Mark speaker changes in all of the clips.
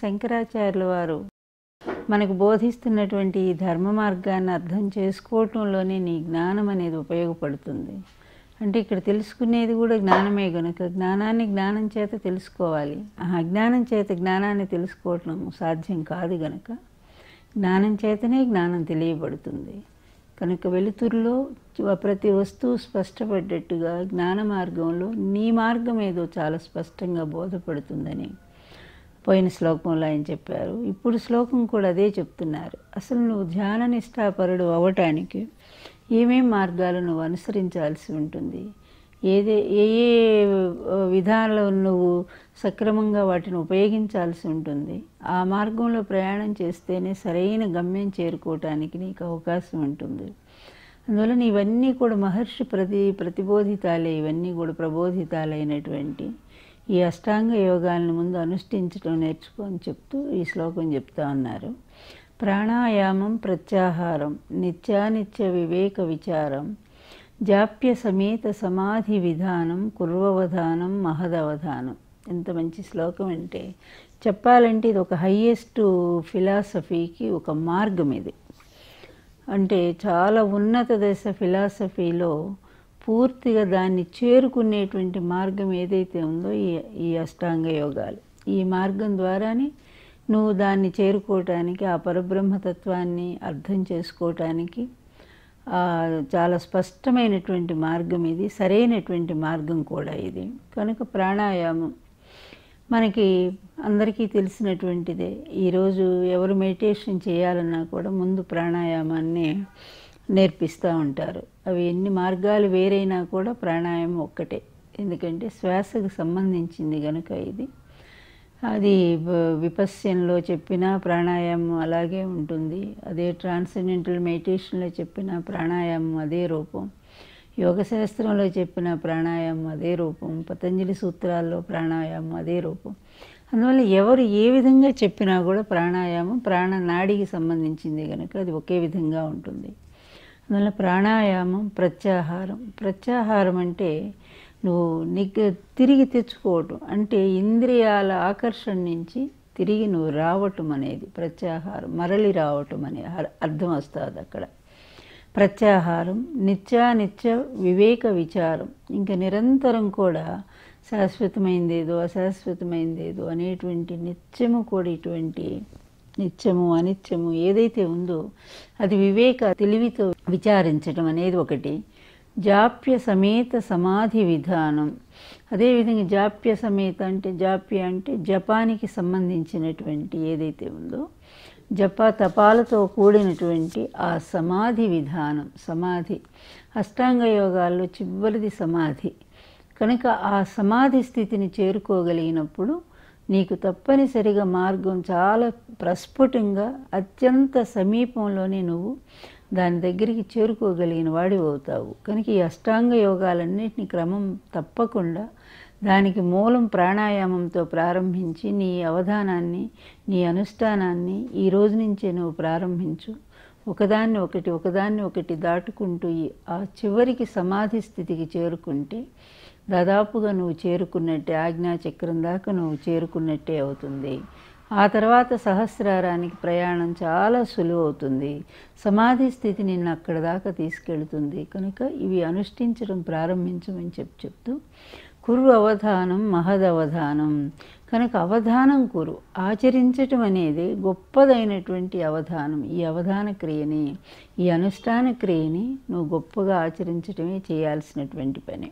Speaker 1: శంకరాచార్యుల వారు మనకు బోధిస్తున్నటువంటి ఈ ధర్మ మార్గాన్ని అర్థం చేసుకోవటంలోనే నీ జ్ఞానం అనేది ఉపయోగపడుతుంది. అంటే ఇక్కడ తెలుసుకునేది కూడా జ్ఞానమే గనుక జ్ఞానాన్ని జ్ఞానం చేత తెలుసుకోవాలి. ఆ అజ్ఞానం చేత జ్ఞానాన్ని తెలుసుకోవటం సాధ్యం కాదు గనుక జ్ఞానం చేతనే జ్ఞానం తెలియబడుతుంది. కనుక వెలుతురులో ప్రతి వస్తువు స్పష్టపడ్డట్టుగా జ్ఞాన మార్గంలో నీ మార్గం ఏదో చాలా స్పష్టంగా బోధపడుతుందని పోయిన శ్లోకంలో ఆయన చెప్పారు. ఇప్పుడు శ్లోకం కూడా అదే చెప్తున్నారు. అసలు నువ్వు ధ్యాన నిష్ఠాపరుడు అవ్వటానికి ఏమేం మార్గాలు నువ్వు అనుసరించాల్సి ఉంటుంది, ఏ విధానాలు నువ్వు సక్రమంగా వాటిని ఉపయోగించాల్సి ఉంటుంది. ఆ మార్గంలో ప్రయాణం చేస్తేనే సరైన గమ్యం చేరుకోవటానికి నీకు అవకాశం ఉంటుంది. అందువలన ఇవన్నీ కూడా మహర్షి ప్రతిబోధితాలే, ఇవన్నీ కూడా ప్రబోధితాలైనటువంటి ఈ అష్టాంగ యోగాలను ముందు అనుష్ఠించడం నేర్చుకో అని చెప్తూ ఈ శ్లోకం చెప్తా ఉన్నారు. ప్రాణాయామం ప్రత్యాహారం నిత్యానిత్య వివేక విచారం జాప్య సమేత సమాధి విధానం కుర్వవధానం మహదవధానం. ఎంత మంచి శ్లోకం అంటే, చెప్పాలంటే ఇది ఒక హయ్యెస్ట్ ఫిలాసఫీకి ఒక మార్గం. ఇది అంటే చాలా ఉన్నత దశ ఫిలాసఫీలో పూర్తిగా దాన్ని చేరుకునేటువంటి మార్గం ఏదైతే ఉందో ఈ అష్టాంగ యోగాలు. ఈ మార్గం ద్వారానే నువ్వు దాన్ని చేరుకోవటానికి, ఆ పరబ్రహ్మతత్వాన్ని అర్థం చేసుకోవటానికి చాలా స్పష్టమైనటువంటి మార్గం ఇది, సరైనటువంటి మార్గం కూడా ఇది. కనుక ప్రాణాయామం మనకి అందరికీ తెలిసినటువంటిదే. ఈరోజు ఎవరు మెడిటేషన్ చేయాలన్నా కూడా ముందు ప్రాణాయామాన్ని నేర్పిస్తూ ఉంటారు. అవి ఎన్ని మార్గాలు వేరైనా కూడా ప్రాణాయామం ఒక్కటే. ఎందుకంటే శ్వాసకు సంబంధించింది కనుక ఇది. అది విపస్యంలో చెప్పిన ప్రాణాయామం అలాగే ఉంటుంది, అదే ట్రాన్సెండెంటల్ మెడిటేషన్లో చెప్పిన ప్రాణాయామం అదే రూపం, యోగశాస్త్రంలో చెప్పిన ప్రాణాయామం అదే రూపం, పతంజలి సూత్రాల్లో ప్రాణాయామం అదే రూపం. అందువల్ల ఎవరు ఏ విధంగా చెప్పినా కూడా ప్రాణాయామం ప్రాణనాడికి సంబంధించింది కనుక అది ఒకే విధంగా ఉంటుంది. అందువల్ల ప్రాణాయామం ప్రత్యాహారం అంటే నువ్వు తిరిగి తెచ్చుకోవటం, అంటే ఇంద్రియాల ఆకర్షణ నుంచి తిరిగి నువ్వు రావటం అనేది ప్రత్యాహారం, మరలి రావటం అనే అర్థం వస్తుంది అక్కడ. ప్రత్యాహారం నిత్యానిత్య వివేక విచారం, ఇంకా నిరంతరం కూడా శాశ్వతమైందేదో అశాశ్వతమైందేదో అనేటువంటి నిత్యము కూడా ఇటువంటి నిత్యము అనిత్యము ఏదైతే ఉందో అది వివేక తెలివితో విచారించడం అనేది ఒకటి. జాప్య సమేత సమాధి విధానం, అదేవిధంగా జాప్య సమేత అంటే జపానికి సంబంధించినటువంటి ఏదైతే ఉందో జప తపాలతో కూడినటువంటి ఆ సమాధి విధానం. సమాధి అష్టాంగ యోగాల్లో చివరిది సమాధి కనుక ఆ సమాధి స్థితిని చేరుకోగలిగినప్పుడు నీకు తప్పనిసరిగా మార్గం చాలా ప్రస్ఫుటంగా అత్యంత సమీపంలోనే నువ్వు దాని దగ్గరికి చేరుకోగలిగిన వాడివి అవుతావు. కనుక ఈ అష్టాంగ యోగాలన్నింటినీ క్రమం తప్పకుండా దానికి మూలం ప్రాణాయామంతో ప్రారంభించి నీ అవధానాన్ని, నీ అనుష్ఠానాన్ని ఈ రోజు నుంచే నువ్వు ప్రారంభించు. ఒకదాన్ని ఒకటి దాటుకుంటూ ఆ చివరికి సమాధి స్థితికి చేరుకుంటే దాదాపుగా నువ్వు చేరుకున్నట్టే, ఆజ్ఞాచక్రం దాకా నువ్వు చేరుకున్నట్టే అవుతుంది. ఆ తర్వాత సహస్రారానికి ప్రయాణం చాలా సులువు అవుతుంది. సమాధి స్థితి నిన్ను అక్కడ దాకా తీసుకెళ్తుంది. కనుక ఇవి అనుష్ఠించడం ప్రారంభించమని చెప్తూ కురు అవధానం మహదవధానం. కనుక అవధానం కురు, ఆచరించటం అనేది గొప్పదైనటువంటి అవధానం. ఈ అవధాన క్రియని, ఈ అనుష్ఠాన క్రియని నువ్వు గొప్పగా ఆచరించటమే చేయాల్సినటువంటి పని.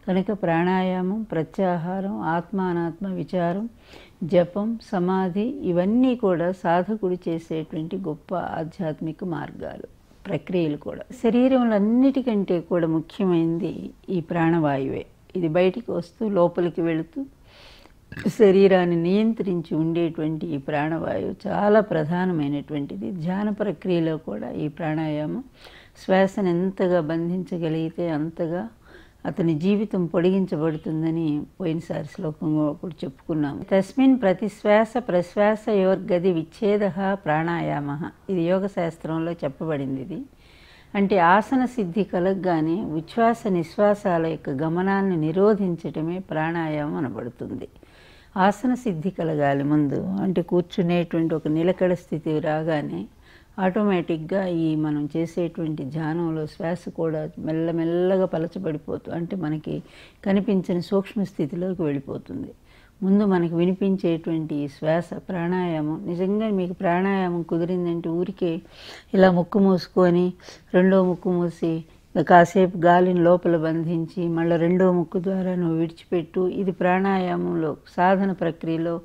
Speaker 1: కనుక ప్రాణాయామం, ప్రత్యాహారం, ఆత్మానాత్మ విచారం, జపం, సమాధి ఇవన్నీ కూడా సాధకుడు చేసేటువంటి గొప్ప ఆధ్యాత్మిక మార్గాలు, ప్రక్రియలు కూడా. శరీరంలో అన్నిటికంటే కూడా ముఖ్యమైనది ఈ ప్రాణవాయువే. ఇది బయటికి వస్తూ లోపలికి వెళుతూ శరీరాన్ని నియంత్రించి ఉండేటువంటి ఈ ప్రాణవాయువు చాలా ప్రధానమైనటువంటిది. ధ్యాన ప్రక్రియలో కూడా ఈ ప్రాణాయామం శ్వాసను ఎంతగా బంధించగలిగితే అంతగా అతని జీవితం పొడిగించబడుతుందని పోయినసారి శ్లోకంలో కూడా చెప్పుకున్నాము. తస్మిన్ ప్రతి శ్వాస ప్రశ్వాసయోర్గది విచ్ఛేద ప్రాణాయామ. ఇది యోగశాస్త్రంలో చెప్పబడింది. ఇది అంటే ఆసన సిద్ధి కలగగానే ఉచ్ఛ్వాస నిశ్వాసాల యొక్క గమనాన్ని నిరోధించటమే ప్రాణాయామం అనబడుతుంది. ఆసన సిద్ధి కలగాలి ముందు. అంటే కూర్చునేటువంటి ఒక నిలకడ స్థితి రాగానే ఆటోమేటిక్గా ఈ మనం చేసేటువంటి ధ్యానంలో శ్వాస కూడా మెల్లమెల్లగా పలచబడిపోతూ, అంటే మనకి కనిపించని సూక్ష్మ స్థితిలోకి వెళ్ళిపోతుంది. ముందు మనకు వినిపించేటువంటి ఈ శ్వాస ప్రాణాయామం, నిజంగా మీకు ప్రాణాయామం కుదిరిందంటే ఊరికే ఇలా ముక్కు మూసుకొని రెండో ముక్కు మూసి కాసేపు గాలిని లోపల బంధించి మళ్ళీ రెండో ముక్కు ద్వారా నువ్వు విడిచిపెట్టు, ఇది ప్రాణాయామంలో సాధన ప్రక్రియలో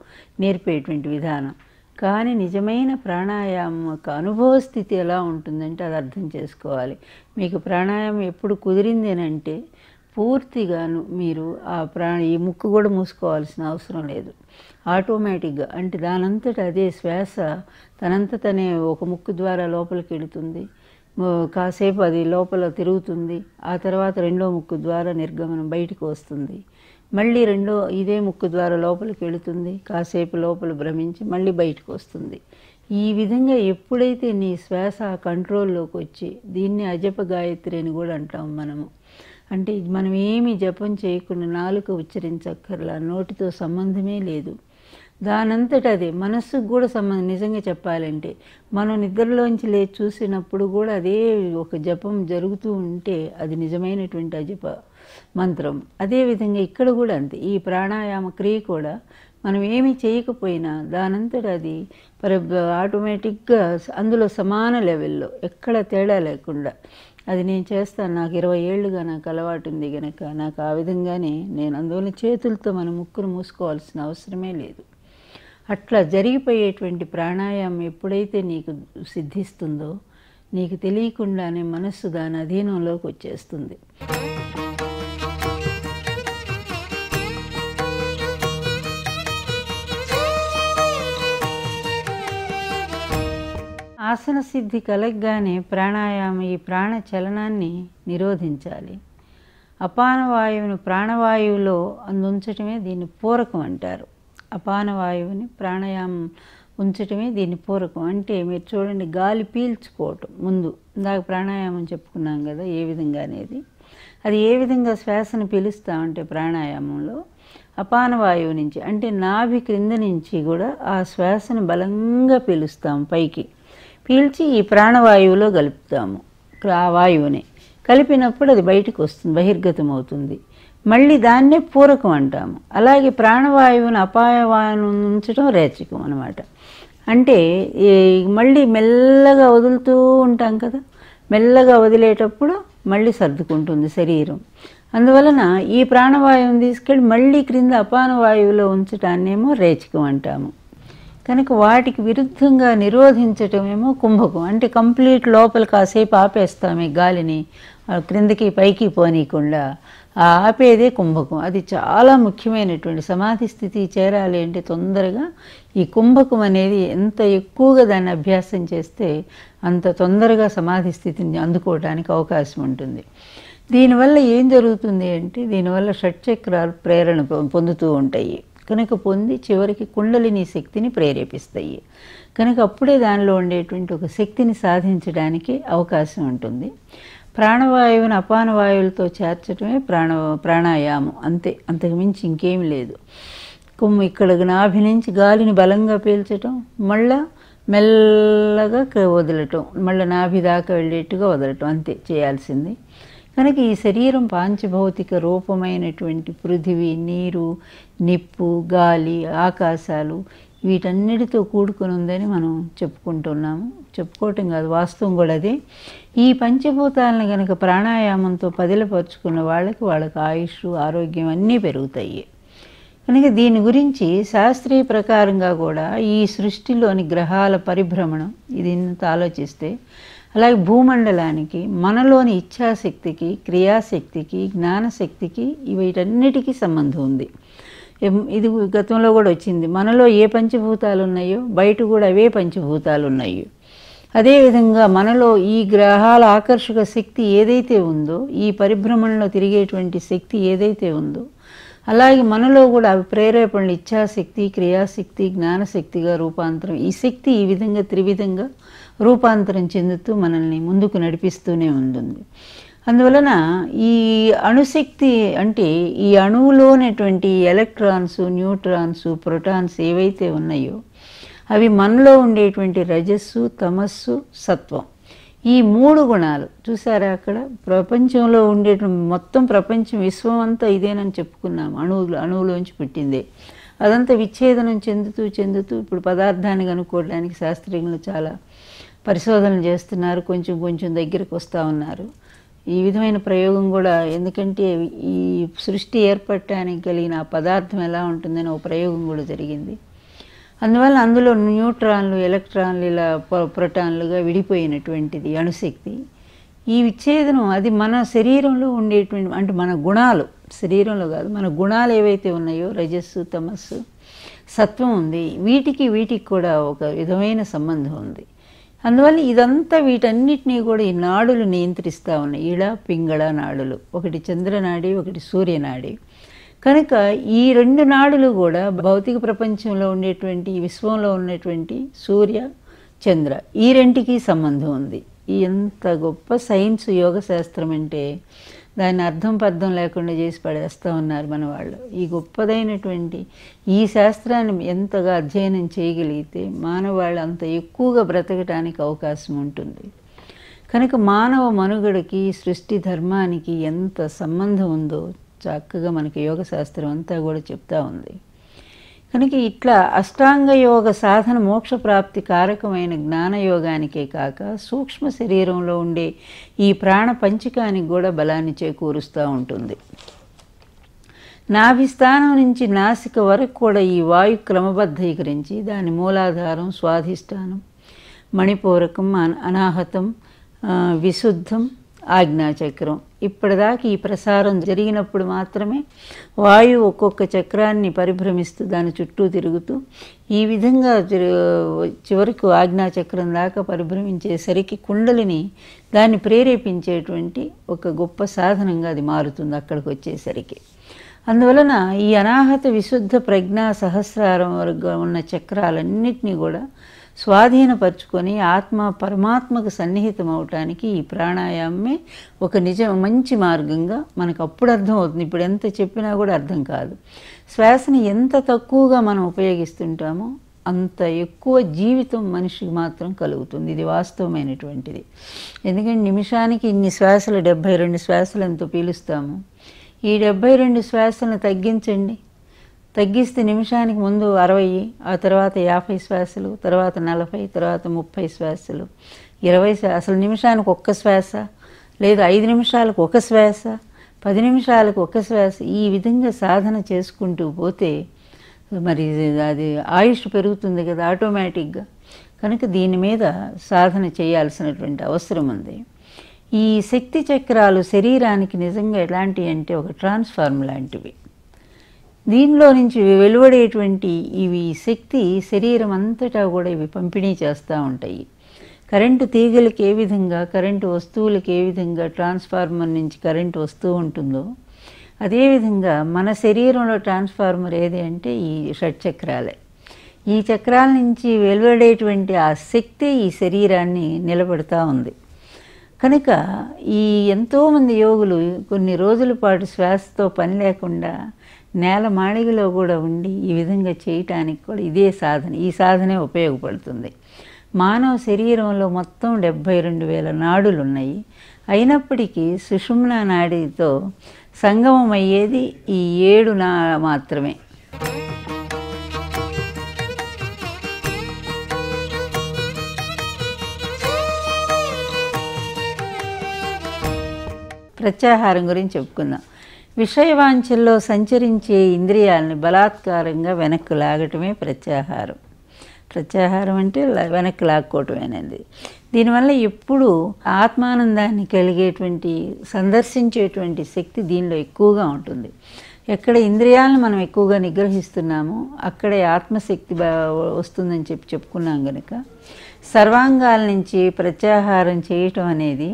Speaker 1: నేర్పేటువంటి విధానం. కానీ నిజమైన ప్రాణాయామం యొక్క అనుభవ స్థితి ఎలా ఉంటుందంటే అది అర్థం చేసుకోవాలి. మీకు ప్రాణాయామం ఎప్పుడు కుదిరిందేనంటే పూర్తిగాను మీరు ఈ ముక్కు కూడా మూసుకోవాల్సిన అవసరం లేదు. ఆటోమేటిక్గా, అంటే దానంతట అదే శ్వాస తనంత తనే ఒక ముక్కు ద్వారా లోపలికి వెళుతుంది, కాసేపు అది లోపల తిరుగుతుంది, ఆ తర్వాత రెండో ముక్కు ద్వారా నిర్గమనం బయటికి వస్తుంది, మళ్ళీ ఇదే ముక్కు ద్వారా లోపలికి వెళుతుంది, కాసేపు లోపల భ్రమించి మళ్ళీ బయటకు వస్తుంది. ఈ విధంగా ఎప్పుడైతే నీ శ్వాస కంట్రోల్లోకి వచ్చి, దీన్ని అజప గాయత్రి అని కూడా అంటాం మనము. అంటే మనం ఏమి జపం చేయకుండా నాలుక ఉచ్చరించక్కర్లా, నోటితో సంబంధమే లేదు, దానంతట అదే మనస్సుకు కూడా సంబంధం. నిజంగా చెప్పాలంటే మనం నిద్రలోంచి లేచి చూసినప్పుడు కూడా అదే ఒక జపం జరుగుతూ ఉంటే అది నిజమైనటువంటి అజప మంత్రం. అదేవిధంగా ఇక్కడ కూడా అంతే. ఈ ప్రాణాయామ క్రియ కూడా మనం ఏమీ చేయకపోయినా దానంతట అది ఆటోమేటిక్గా అందులో సమాన లెవెల్లో ఎక్కడ తేడా లేకుండా అది నేను చేస్తాను. నాకు 20 ఏళ్ళుగా నాకు అలవాటు ఉంది కనుక నాకు ఆ విధంగానే నేను, అందువల్ల చేతులతో మనం ముక్కును మూసుకోవాల్సిన అవసరమే లేదు. అట్లా జరిగిపోయేటువంటి ప్రాణాయామం ఎప్పుడైతే నీకు సిద్ధిస్తుందో నీకు తెలియకుండానే మనస్సు దాని అధీనంలోకి వచ్చేస్తుంది. ఆసన సిద్ధి కలగగానే ప్రాణాయామం ఈ ప్రాణ చలనాన్ని నిరోధించాలి. అపానవాయువును ప్రాణవాయువులో ఉంచటమే దీన్ని పూరకం అంటారు. అపానవాయువుని ప్రాణాయామం ఉంచటమే దీన్ని పూరకం. అంటే మీరు చూడండి, గాలి పీల్చుకోవటం ముందు, ఇందాక ప్రాణాయామం చెప్పుకున్నాం కదా ఏ విధంగా అనేది, అది ఏ విధంగా శ్వాసను పీలుస్తామంటే ప్రాణాయామంలో అపానవాయువు నుంచి, అంటే నాభి క్రింద నుంచి కూడా ఆ శ్వాసను బలంగా పీలుస్తాం, పైకి పీల్చి ఈ ప్రాణవాయువులో కలుపుతాము. ఆ వాయువుని కలిపినప్పుడు అది బయటకు వస్తుంది, బహిర్గతం అవుతుంది. మళ్ళీ దాన్నే పూరకం అంటాము. అలాగే ప్రాణవాయువుని అపాయవాయువును ఉంచడం రేచకం అన్నమాట. అంటే మళ్ళీ మెల్లగా వదులుతూ ఉంటాం కదా, మెల్లగా వదిలేటప్పుడు మళ్ళీ సర్దుకుంటుంది శరీరం. అందువలన ఈ ప్రాణవాయువుని తీసుకెళ్ళి మళ్ళీ క్రింద అపానవాయువులో ఉంచటాన్నేమో రేచకం అంటాము. కనుక వాటికి విరుద్ధంగా నిరోధించటమేమో కుంభకం. అంటే కంప్లీట్ లోపల కాసేపు ఆపేస్తాము ఈ గాలిని, క్రిందకి పైకి పోనీయకుండా ఆపేదే కుంభకం. అది చాలా ముఖ్యమైనటువంటి సమాధి స్థితి చేరాలి అంటే తొందరగా ఈ కుంభకం అనేది ఎంత ఎక్కువగా దాన్ని అభ్యాసం చేస్తే అంత తొందరగా సమాధి స్థితిని అందుకోవడానికి అవకాశం ఉంటుంది. దీనివల్ల ఏం జరుగుతుంది అంటే దీనివల్ల షట్చక్రాలు ప్రేరణ పొందుతూ ఉంటాయి కనుక పొంది చివరికి కుండలిని శక్తిని ప్రేరేపిస్తాయి. కనుక అప్పుడే దానిలో ఉండేటువంటి ఒక శక్తిని సాధించడానికి అవకాశం ఉంటుంది. ప్రాణవాయువుని అపానవాయువులతో చేర్చడమే ప్రాణాయామం, అంతే, అంతకుమించి ఇంకేం లేదు. ఇక్కడ నాభి నుంచి గాలిని బలంగా పీల్చటం, మళ్ళా మెల్లగా వదలటం, మళ్ళీ నాభి దాకా వెళ్ళేట్టుగా వదలటం, అంతే చేయాల్సింది. కనుక ఈ శరీరం పాంచభౌతిక రూపమైనటువంటి పృథివీ, నీరు, నిప్పు, గాలి, ఆకాశాలు వీటన్నిటితో కూడుకుని ఉందని మనం చెప్పుకుంటున్నాము. చెప్పుకోవటం కాదు, వాస్తవం కూడా అదే. ఈ పంచభూతాలను కనుక ప్రాణాయామంతో పదిలపరుచుకున్న వాళ్ళకి ఆయుష్, ఆరోగ్యం అన్నీ పెరుగుతాయి. కనుక దీని గురించి శాస్త్రీయ ప్రకారంగా కూడా ఈ సృష్టిలోని గ్రహాల పరిభ్రమణం ఇది ఇంత ఆలోచిస్తే, అలాగే భూమండలానికి, మనలోని ఇచ్ఛాశక్తికి, క్రియాశక్తికి, జ్ఞానశక్తికి వీటన్నిటికీ సంబంధం ఉంది. ఇది గతంలో కూడా వచ్చింది. మనలో ఏ పంచభూతాలు ఉన్నాయో బయట కూడా అవే పంచభూతాలు ఉన్నాయి. అదేవిధంగా మనలో ఈ గ్రహాల ఆకర్షక శక్తి ఏదైతే ఉందో, ఈ పరిభ్రమణలో తిరిగేటువంటి శక్తి ఏదైతే ఉందో, అలాగే మనలో కూడా అవి ప్రేరేపణలు ఇచ్ఛాశక్తి, క్రియాశక్తి, జ్ఞానశక్తిగా రూపాంతరం, ఈ శక్తి ఈ విధంగా త్రివిధంగా రూపాంతరం చెందుతూ మనల్ని ముందుకు నడిపిస్తూనే ఉంటుంది. అందువలన ఈ అణుశక్తి అంటే ఈ అణువులోనటువంటి ఎలక్ట్రాన్స్, న్యూట్రాన్స్, ప్రోటాన్స్ ఏవైతే ఉన్నాయో అవి మనలో ఉండేటువంటి రజస్సు, తమస్సు, సత్వం, ఈ 3 గుణాలు చూసారా. అక్కడ ప్రపంచంలో ఉండేటువంటి మొత్తం ప్రపంచం, విశ్వం అంతా ఇదేనని చెప్పుకున్నాం, అణువులోంచి పుట్టిందే. అదంతా విచ్ఛేదనం చెందుతూ ఇప్పుడు పదార్థాన్ని కనుక్కోవడానికి శాస్త్రజ్ఞులు చాలా పరిశోధనలు చేస్తున్నారు, కొంచెం కొంచెం దగ్గరికి వస్తూ ఉన్నారు. ఈ విధమైన ప్రయోగం కూడా, ఎందుకంటే ఈ సృష్టి ఏర్పడటానికి కలిగిన ఆ పదార్థం ఎలా ఉంటుందని ఒక ప్రయోగం కూడా జరిగింది. అందువల్ల అందులో న్యూట్రాన్లు, ఎలక్ట్రాన్లు ఇలా ప్రోటాన్లుగా విడిపోయినటువంటిది అణుశక్తి. ఈ విచ్ఛేదనం అది మన శరీరంలో ఉండేటువంటి, అంటే మన గుణాలు, శరీరంలో కాదు, మన గుణాలు ఏవైతే ఉన్నాయో రజస్సు, తమస్సు, సత్వం ఉంది, వీటికి కూడా ఒక విధమైన సంబంధం ఉంది. అందువల్ల ఇదంతా వీటన్నిటినీ కూడా ఈ నాడులు నియంత్రిస్తూ ఉన్నాయి. ఇళ, పింగళ నాడులు, ఒకటి చంద్రనాడి, ఒకటి సూర్యనాడి. కనుక ఈ 2 నాడులు కూడా భౌతిక ప్రపంచంలో ఉండేటువంటి, విశ్వంలో ఉన్నటువంటి సూర్య, చంద్ర, ఈ 2కి సంబంధం ఉంది. ఎంత గొప్ప సైన్స్ యోగ శాస్త్రం అంటే దాన్ని అర్థం పర్థం లేకుండా చేసి పడేస్తూ ఉన్నారు మన వాళ్ళు. ఈ గొప్పదైనటువంటి ఈ శాస్త్రాన్ని ఎంతగా అధ్యయనం చేయగలిగితే మానవాళ్ళు అంత ఎక్కువగా బ్రతకటానికి అవకాశం ఉంటుంది. కనుక మానవ మనుగడకి, సృష్టి ధర్మానికి ఎంత సంబంధం ఉందో చక్కగా మనకి యోగ శాస్త్రం అంతా కూడా చెప్తా ఉంది. కనుక ఇట్లా అష్టాంగ యోగ సాధన మోక్ష ప్రాప్తి కారకమైన జ్ఞానయోగానికే కాక సూక్ష్మ శరీరంలో ఉండే ఈ ప్రాణ పంచకానికి కూడా బలాన్ని చేకూరుస్తూ ఉంటుంది. నాభిస్థానం నుంచి నాసిక వరకు కూడా ఈ వాయు క్రమబద్ధీకరించి దాని మూలాధారం, స్వాధిష్టానం, మణిపూరకం, అనాహతం, విశుద్ధం, ఆజ్ఞాచక్రం, ఇప్పటిదాకా ఈ ప్రసారం జరిగినప్పుడు మాత్రమే వాయువు ఒక్కొక్క చక్రాన్ని పరిభ్రమిస్తూ దాని చుట్టూ తిరుగుతూ ఈ విధంగా చివరికి ఆజ్ఞాచక్రం దాకా పరిభ్రమించేసరికి కుండలిని దాన్ని ప్రేరేపించేటువంటి ఒక గొప్ప సాధనంగా అది మారుతుంది అక్కడికి వచ్చేసరికి. అందువలన ఈ అనాహత, విశుద్ధ, ప్రజ్ఞా, సహస్రారం వరకు ఉన్న చక్రాలన్నింటినీ కూడా స్వాధీనపరుచుకొని పరమాత్మకు సన్నిహితం అవటానికి ఈ ప్రాణాయామే ఒక మంచి మార్గంగా మనకు అప్పుడు అర్థమవుతుంది. ఇప్పుడు ఎంత చెప్పినా కూడా అర్థం కాదు. శ్వాసని ఎంత తక్కువగా మనం ఉపయోగిస్తుంటామో అంత ఎక్కువ జీవితం మనిషికి మాత్రం కలుగుతుంది. ఇది వాస్తవమైనటువంటిది. ఎందుకంటే నిమిషానికి ఇన్ని శ్వాసలు, 72 శ్వాసలు ఎంతో పీలుస్తాము. ఈ 72 శ్వాసలను తగ్గిస్తే నిమిషానికి ముందు 60, ఆ తర్వాత 50 శ్వాసలు, తర్వాత 40, తర్వాత 30 శ్వాసలు, 20 శ్వాస, అసలు నిమిషానికి ఒక్క శ్వాస, లేదా 5 నిమిషాలకు ఒక శ్వాస, 10 నిమిషాలకు ఒక శ్వాస, ఈ విధంగా సాధన చేసుకుంటూ పోతే మరి అది ఆయుష్ పెరుగుతుంది కదా ఆటోమేటిక్గా. కనుక దీని మీద సాధన చేయాల్సినటువంటి అవసరం ఉంది. ఈ శక్తి చక్రాలు శరీరానికి నిజంగా ఎలాంటివి అంటే ఒక ట్రాన్స్ఫార్మ్ లాంటివి. దీనిలో నుంచి వెలువడేటువంటి ఇవి శక్తి శరీరం అంతటా కూడా ఇవి పంపిణీ చేస్తూ ఉంటాయి. కరెంటు తీగలకి ఏ విధంగా, కరెంటు వస్తువులకి ఏ విధంగా ట్రాన్స్ఫార్మర్ నుంచి కరెంటు వస్తూ ఉంటుందో అదేవిధంగా మన శరీరంలో ట్రాన్స్ఫార్మర్ ఏది అంటే ఈ షట్చక్రాలే. ఈ చక్రాల నుంచి వెలువడేటువంటి ఆ శక్తి ఈ శరీరాన్ని నిలబెడతా ఉంది. కనుక ఈ ఎంతోమంది యోగులు కొన్ని రోజుల పాటు శ్వాసతో పని లేకుండా నేల మాళిగలో కూడా ఉండి ఈ విధంగా చేయటానికి కూడా ఇదే సాధన, ఈ సాధనే ఉపయోగపడుతుంది. మానవ శరీరంలో మొత్తం 72,000 నాడులు ఉన్నాయి. అయినప్పటికీ సుషుమ్నా నాడితో సంగమం అయ్యేది ఈ 7 మాత్రమే. ప్రత్యాహారం గురించి చెప్పుకుందాం. విషయవాంఛల్లో సంచరించే ఇంద్రియాలని బలాత్కారంగా వెనక్కు లాగటమే ప్రత్యాహారం. ప్రత్యాహారం అంటే వెనక్కి లాక్కోవటమేనండి. దీనివల్ల ఎప్పుడు ఆత్మానందాన్ని కలిగేటువంటి, సందర్శించేటువంటి శక్తి దీనిలో ఎక్కువగా ఉంటుంది. ఎక్కడ ఇంద్రియాలను మనం ఎక్కువగా నిగ్రహిస్తున్నామో అక్కడే ఆత్మశక్తి వస్తుందని చెప్పుకున్నాం కనుక సర్వాంగాల నుంచి ప్రత్యాహారం చేయటం అనేది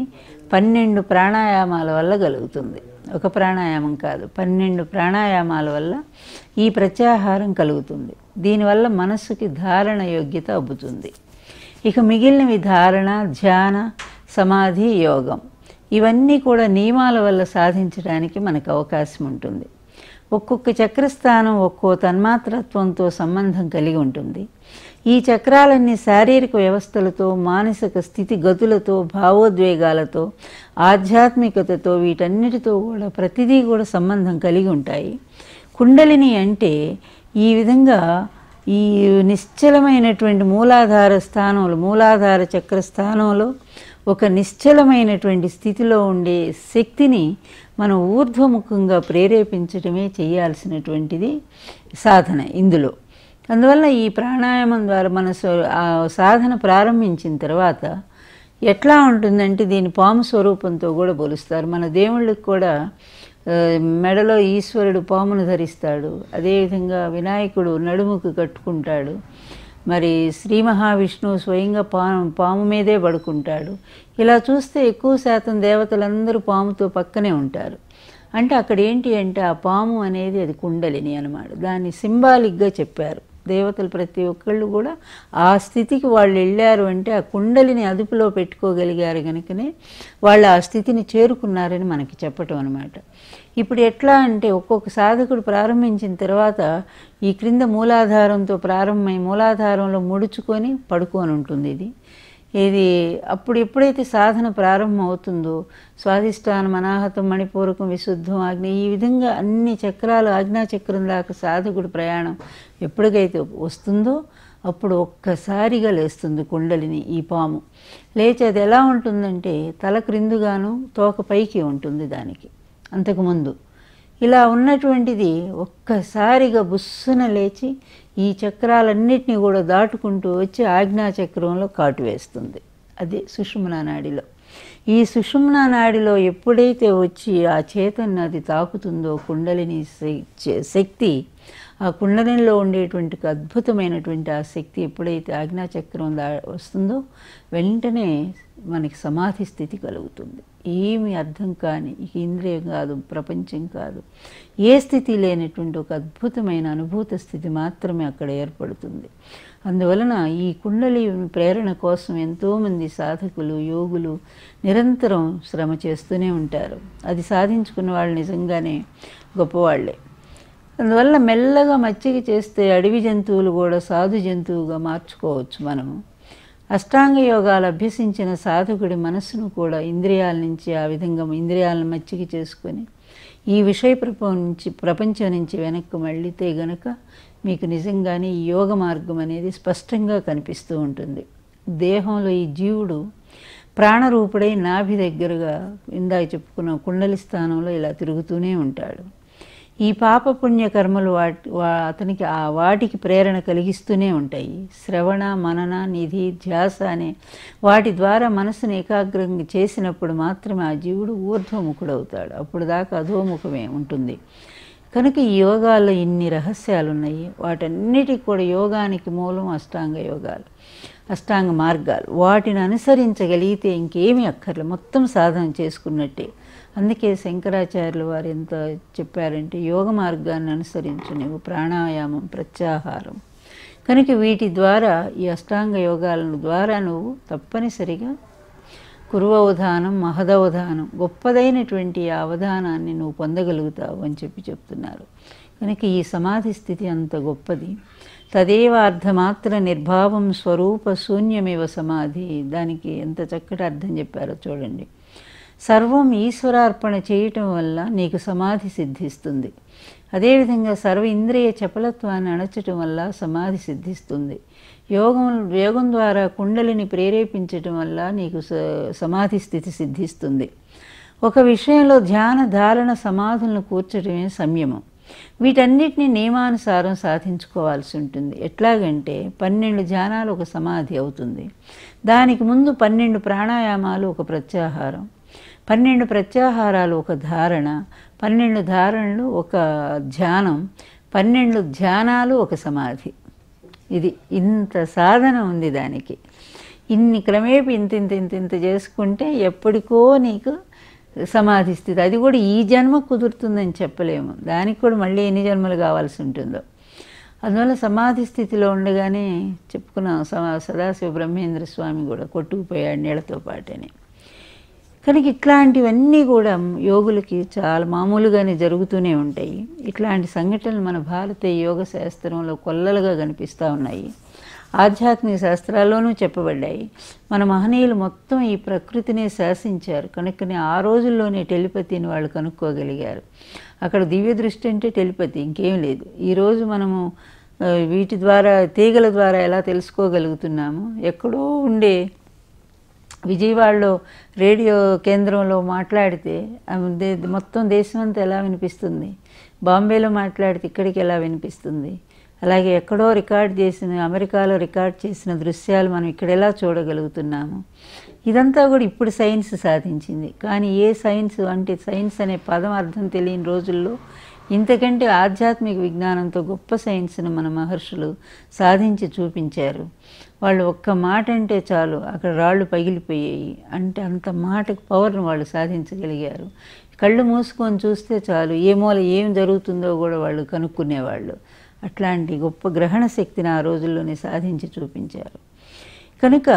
Speaker 1: 12 ప్రాణాయామాల వల్ల కలుగుతుంది. ఒక ప్రాణాయామం కాదు, 12 ప్రాణాయామాల వల్ల ఈ ప్రత్యాహారం కలుగుతుంది. దీనివల్ల మనస్సుకి ధారణ యోగ్యత అబ్బుతుంది. ఇక మిగిలినవి ధారణ, ధ్యాన, సమాధి, యోగం. ఇవన్నీ కూడా నియమాల వల్ల సాధించడానికి మనకు అవకాశం ఉంటుంది. ఒక్కొక్క చక్రస్థానం ఒక్కో తన్మాత్రత్వంతో సంబంధం కలిగి ఉంటుంది. ఈ చక్రాలన్నీ శారీరక వ్యవస్థలతో, మానసిక స్థితిగతులతో, భావోద్వేగాలతో, ఆధ్యాత్మికతతో, వీటన్నిటితో కూడా ప్రతిదీ కూడా సంబంధం కలిగి ఉంటాయి. కుండలిని అంటే ఈ విధంగా ఈ నిశ్చలమైనటువంటి మూలాధార స్థానంలో, మూలాధార చక్రస్థానంలో ఒక నిశ్చలమైనటువంటి స్థితిలో ఉండే శక్తిని మనం ఊర్ధ్వముఖంగా ప్రేరేపించడమే చేయాల్సినటువంటిది సాధన ఇందులో. అందువల్ల ఈ ప్రాణాయామం ద్వారా మన సాధన ప్రారంభించిన తర్వాత ఎట్లా ఉంటుందంటే దీని పాము స్వరూపంతో కూడా పోలుస్తారు. మన దేవుళ్ళకి కూడా మెడలో ఈశ్వరుడు పామును ధరిస్తాడు, అదేవిధంగా వినాయకుడు నడుముకు కట్టుకుంటాడు, మరి శ్రీ మహావిష్ణువు స్వయంగా పాము మీదే పడుకుంటాడు. ఇలా చూస్తే ఎక్కువ శాతం దేవతలందరూ పాముతో పక్కనే ఉంటారు. అంటే అక్కడ ఏంటి అంటే ఆ పాము అనేది అది కుండలిని అన్నమాట. దాన్ని సింబాలిక్గా చెప్పారు దేవతలు. ప్రతి ఒక్కళ్ళు కూడా ఆ స్థితికి వాళ్ళు వెళ్ళారు అంటే ఆ కుండలిని అదుపులో పెట్టుకోగలిగారు కనుకనే వాళ్ళు ఆ స్థితిని చేరుకున్నారని మనకి చెప్పటం అనమాట. ఇప్పుడు ఎట్లా అంటే ఒక్కొక్క సాధకుడు ప్రారంభించిన తర్వాత ఈ క్రింద మూలాధారంతో ప్రారంభమై మూలాధారంలో ముడుచుకొని పడుకొని ఉంటుంది ఇది అప్పుడు ఎప్పుడైతే సాధన ప్రారంభం అవుతుందో స్వాధిష్టానం, అనాహతం, మణిపూరకం, విశుద్ధం, ఆగ్ని, ఈ విధంగా అన్ని చక్రాలు ఆజ్ఞాచక్రం దాకా సాధకుడు ప్రయాణం ఎప్పటికైతే వస్తుందో అప్పుడు ఒక్కసారిగా లేస్తుంది కుండలిని ఈ పాము. లేచి అది ఎలా ఉంటుందంటే తల క్రిందుగాను తోక పైకి ఉంటుంది దానికి. అంతకుముందు ఇలా ఉన్నటువంటిది ఒక్కసారిగా బుస్సున లేచి ఈ చక్రాలన్నిటినీ కూడా దాటుకుంటూ వచ్చి ఆజ్ఞాచక్రంలో కాటు వేస్తుంది. అదే సుషుమ్నా నాడిలో. ఈ సుషుమ్నా నాడిలో ఎప్పుడైతే వచ్చి ఆ చేతన్ని అది తాకుతుందో కుండలిని శక్తి, ఆ కుండలిలో ఉండేటువంటి అద్భుతమైనటువంటి ఆ శక్తి ఎప్పుడైతే ఆజ్ఞాచక్రం వస్తుందో వెంటనే మనకి సమాధి స్థితి కలుగుతుంది. ఏమి అర్థం కాని, ఇంద్రియం కాదు, ప్రపంచం కాదు, ఏ స్థితి లేనటువంటి ఒక అద్భుతమైన అనుభూత స్థితి మాత్రమే అక్కడ ఏర్పడుతుంది. అందువలన ఈ కుండలి ప్రేరణ కోసం ఎంతోమంది సాధకులు, యోగులు నిరంతరం శ్రమ చేస్తూనే ఉంటారు. అది సాధించుకున్న వాళ్ళు నిజంగానే గొప్పవాళ్లే. అందువల్ల మెల్లగా మచ్చిక చేస్తే అడవి జంతువులు కూడా సాధు జంతువుగా మార్చుకోవచ్చు మనము. అష్టాంగ యోగాలు అభ్యసించిన సాధకుడి మనస్సును కూడా ఇంద్రియాల నుంచి ఆ విధంగా ఇంద్రియాలను మచ్చిక చేసుకొని ఈ విషయ ప్రపంచం నుంచి వెనక్కి మళ్ళితే గనక మీకు నిజంగానే ఈ యోగ మార్గం అనేది స్పష్టంగా కనిపిస్తూ ఉంటుంది. దేహంలో ఈ జీవుడు ప్రాణరూపుడై నాభి దగ్గరగా ఇందాక చెప్పుకున్న కుండలి స్థానంలో ఇలా తిరుగుతూనే ఉంటాడు. ఈ పాపపుణ్య కర్మలు అతనికి వాటికి ప్రేరణ కలిగిస్తూనే ఉంటాయి. శ్రవణ, మనన, నిధి, ధ్యాస అనే వాటి ద్వారా మనసును ఏకాగ్రంగా చేసినప్పుడు మాత్రమే ఆ జీవుడు ఊర్ధ్వముఖుడవుతాడు. అప్పుడు దాకా అధోముఖమే ఉంటుంది. కనుక ఈ యోగాల్లో ఇన్ని రహస్యాలు ఉన్నాయి. వాటన్నిటికి కూడా యోగానికి మూలం అష్టాంగ యోగాలు, అష్టాంగ మార్గాలు. వాటిని అనుసరించగలిగితే ఇంకేమీ అక్కర్లే, మొత్తం సాధన చేసుకున్నట్టే. అందుకే శంకరాచార్యులు వారు ఎంత చెప్పారంటే యోగ మార్గాన్ని అనుసరించు నువ్వు, ప్రాణాయామం, ప్రత్యాహారం. కనుక వీటి ద్వారా ఈ అష్టాంగ యోగాల ద్వారా నువ్వు తప్పనిసరిగా కురువవధానం, మహదవధానం, గొప్పదైనటువంటి ఆ అవధానాన్ని నువ్వు పొందగలుగుతావు అని చెప్తున్నారు. కనుక ఈ సమాధి స్థితి అంత గొప్పది. తదేవ అర్ధమాత్ర నిర్భావం స్వరూప శూన్యమేవ సమాధి. దానికి ఎంత చక్కటి అర్థం చెప్పారో చూడండి. సర్వం ఈశ్వరార్పణ చేయటం వల్ల నీకు సమాధి సిద్ధిస్తుంది. అదేవిధంగా సర్వ ఇంద్రియ చపలత్వాన్ని అణచటం వల్ల సమాధి సిద్ధిస్తుంది. యోగం ద్వారా కుండలిని ప్రేరేపించటం వల్ల నీకు సమాధి స్థితి సిద్ధిస్తుంది. ఒక విషయంలో ధ్యాన, ధారణ, సమాధులను కూర్చటమే సంయమం. వీటన్నిటిని నియమానుసారం సాధించుకోవాల్సి ఉంటుంది. ఎట్లాగంటే 12 ధ్యానాలు ఒక సమాధి అవుతుంది. దానికి ముందు 12 ప్రాణాయామాలు ఒక ప్రత్యాహారం, 12 ప్రత్యాహారాలు ఒక ధారణ, 12 ధారణలు ఒక ధ్యానం, 12 ధ్యానాలు ఒక సమాధి. ఇది ఇంత సాధన ఉంది దానికి. ఇన్ని క్రమేపీ ఇంత చేసుకుంటే ఎప్పటికో నీకు సమాధి స్థితి. అది కూడా ఈ జన్మ కుదురుతుందని చెప్పలేము. దానికి కూడా మళ్ళీ ఎన్ని జన్మలు కావాల్సి ఉంటుందో. అందువల్ల సమాధి స్థితిలో ఉండగానే చెప్పుకున్నాం, సదాశివ బ్రహ్మేంద్ర స్వామి కూడా కొట్టుకుపోయాడు నీళ్లతో పాటని. కనుక ఇట్లాంటివన్నీ కూడా యోగులకి చాలా మామూలుగానే జరుగుతూనే ఉంటాయి. ఇట్లాంటి సంఘటనలు మన భారతీయ యోగ శాస్త్రంలో కొల్లలుగా కనిపిస్తూ ఉన్నాయి. ఆధ్యాత్మిక శాస్త్రాల్లోనూ చెప్పబడ్డాయి. మన మహనీయులు మొత్తం ఈ ప్రకృతినే శాసించారు. కనుకనే ఆ రోజుల్లోనే టెలిపతిని వాళ్ళు కనుక్కోగలిగారు. అక్కడ దివ్య దృష్టి అంటే టెలిపతి, ఇంకేం లేదు. ఈరోజు మనము వీటి ద్వారా, తీగల ద్వారా ఎలా తెలుసుకోగలుగుతున్నాము? ఎక్కడో ఉండే విజయవాడలో రేడియో కేంద్రంలో మాట్లాడితే మొత్తం దేశమంతా ఎలా వినిపిస్తుంది? బాంబేలో మాట్లాడితే ఇక్కడికి ఎలా వినిపిస్తుంది? అలాగే ఎక్కడో రికార్డ్ చేసిన, అమెరికాలో రికార్డ్ చేసిన దృశ్యాలు మనం ఇక్కడ ఎలా చూడగలుగుతున్నాము? ఇదంతా కూడా ఇప్పుడు సైన్స్ సాధించింది. కానీ ఏ సైన్స్ అంటే, సైన్స్ అనే పదం అర్థం తెలియని రోజుల్లో ఇంతకంటే ఆధ్యాత్మిక విజ్ఞానంతో గొప్ప సైన్స్ను మన మహర్షులు సాధించి చూపించారు. వాళ్ళు ఒక్క మాట అంటే చాలు అక్కడ రాళ్ళు పగిలిపోయాయి. అంటే అంత మాటకు పవర్ను వాళ్ళు సాధించగలిగారు. కళ్ళు మూసుకొని చూస్తే చాలు ఏ మూల ఏం జరుగుతుందో కూడా వాళ్ళు కనుక్కునేవాళ్ళు. అట్లాంటి గొప్ప గ్రహణ శక్తిని ఆ రోజుల్లోనే సాధించి చూపించారు. కనుక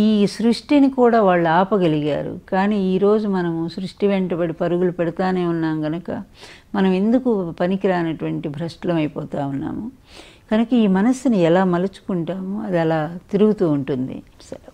Speaker 1: ఈ సృష్టిని కూడా వాళ్ళు ఆపగలిగారు. కానీ ఈరోజు మనము సృష్టి వెంటబడి పరుగులు పెడతానే ఉన్నాం. కనుక మనం ఎందుకు పనికిరానటువంటి భ్రష్టలం అయిపోతూ ఉన్నాము. కనుక ఈ మనస్సుని ఎలా మలుచుకుంటామో అది అలా తిరుగుతూ ఉంటుంది. సరే.